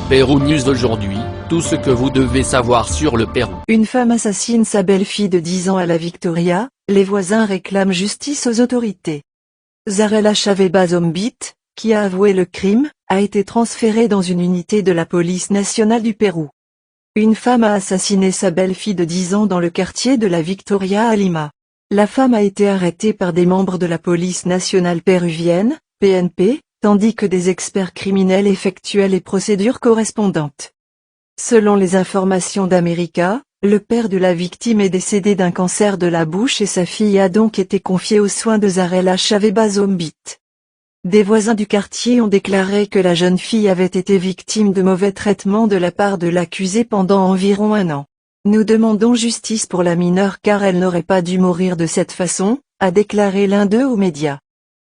Pérou News aujourd'hui, tout ce que vous devez savoir sur le Pérou. Une femme assassine sa belle-fille de 10 ans à la Victoria, les voisins réclament justice aux autorités. Zarela Chaveba Zombit, qui a avoué le crime, a été transférée dans une unité de la police nationale du Pérou. Une femme a assassiné sa belle-fille de 10 ans dans le quartier de la Victoria à Lima. La femme a été arrêtée par des membres de la police nationale péruvienne, PNP, tandis que des experts criminels effectuaient les procédures correspondantes. Selon les informations d'América, le père de la victime est décédé d'un cancer de la bouche et sa fille a donc été confiée aux soins de Zarela Chaveba Zombit. Des voisins du quartier ont déclaré que la jeune fille avait été victime de mauvais traitements de la part de l'accusé pendant environ 1 an. Nous demandons justice pour la mineure car elle n'aurait pas dû mourir de cette façon, a déclaré l'un d'eux aux médias.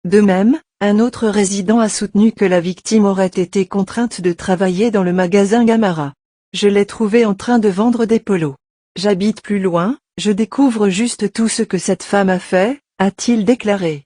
De même, un autre résident a soutenu que la victime aurait été contrainte de travailler dans le magasin Gamara. Je l'ai trouvée en train de vendre des polos. J'habite plus loin, je découvre juste tout ce que cette femme a fait, a-t-il déclaré.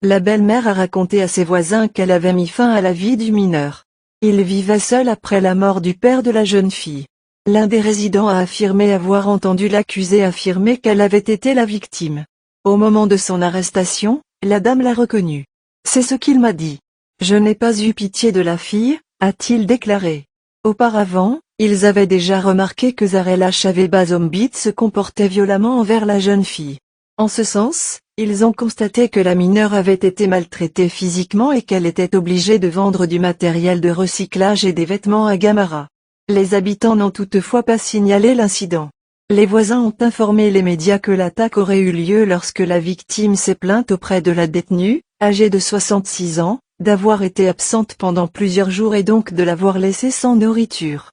La belle-mère a raconté à ses voisins qu'elle avait mis fin à la vie du mineur. Il vivait seul après la mort du père de la jeune fille. L'un des résidents a affirmé avoir entendu l'accusée affirmer qu'elle avait été la victime. Au moment de son arrestation, la dame l'a reconnue. C'est ce qu'il m'a dit. Je n'ai pas eu pitié de la fille, a-t-il déclaré. Auparavant, ils avaient déjà remarqué que Zarela Chaveba Zombit se comportait violemment envers la jeune fille. En ce sens, ils ont constaté que la mineure avait été maltraitée physiquement et qu'elle était obligée de vendre du matériel de recyclage et des vêtements à Gamara. Les habitants n'ont toutefois pas signalé l'incident. Les voisins ont informé les médias que l'attaque aurait eu lieu lorsque la victime s'est plainte auprès de la détenue, âgée de 66 ans, d'avoir été absente pendant plusieurs jours et donc de l'avoir laissée sans nourriture.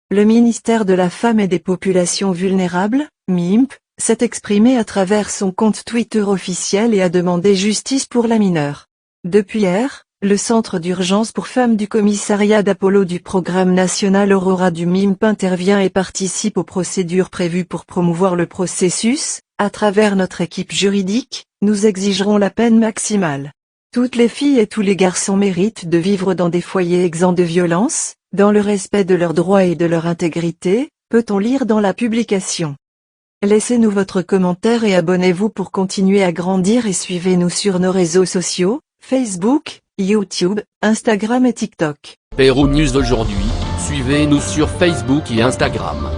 Le ministère de la Femme et des Populations Vulnérables, MIMP, s'est exprimé à travers son compte Twitter officiel et a demandé justice pour la mineure. Depuis hier, le centre d'urgence pour femmes du commissariat d'Apollo du programme national Aurora du MIMP intervient et participe aux procédures prévues pour promouvoir le processus. À travers notre équipe juridique, nous exigerons la peine maximale. Toutes les filles et tous les garçons méritent de vivre dans des foyers exempts de violence, dans le respect de leurs droits et de leur intégrité, peut-on lire dans la publication. Laissez-nous votre commentaire et abonnez-vous pour continuer à grandir et suivez-nous sur nos réseaux sociaux, Facebook, YouTube, Instagram et TikTok. Pérou News aujourd'hui, suivez-nous sur Facebook et Instagram.